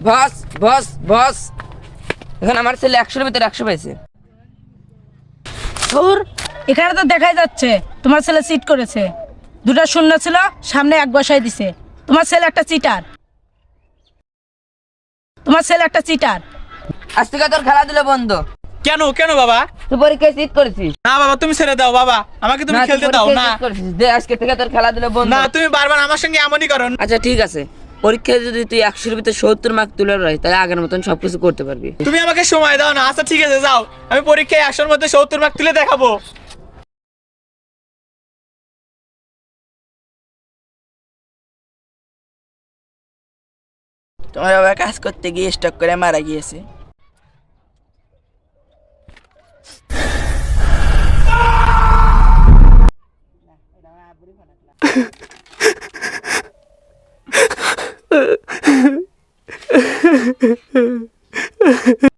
বস বস বস, এখন আমার ছেলে 100-এর ভিতরে 100 পেয়েছে। ধুর, এখানে তো দেখাই যাচ্ছে তোমার ছেলে চিট করেছে। 2টা শূন্য ছিল, সামনে 1 বসাই দিছে। তোমার ছেলে একটা চিটার। আজ থেকে তোর খেলাধুলা বন্ধ। কেন কেন বাবা? তুই পরীক্ষায় চিট করেছিস। না বাবা, তুমি ছেড়ে দাও বাবা, আমাকে তুমি না, তুই খেলতে দাও পরীক্ষায় না। cheat করেছিস। দে, আজকে থেকে তোর খেলাধুলা বন্ধ। না, তুমি বারবার আমার সঙ্গে এমনই করো। আচ্ছা ঠিক আছে, পরীক্ষায় যদি তুই 100-এর ভিতরে 70 মার্ক তুলে রাখিস তাহলে আগের মতন সবকিছু করতে পারবি। তুমি আমাকে সময় দাও না। আচ্ছা ঠিক আছে, যাও, আমি পরীক্ষায় 100-এর মধ্যে 70 মার্ক তুলে দেখাবো। তোমার বাবা কাজ করতে গিয়ে স্টক করে মারা গিয়েছে।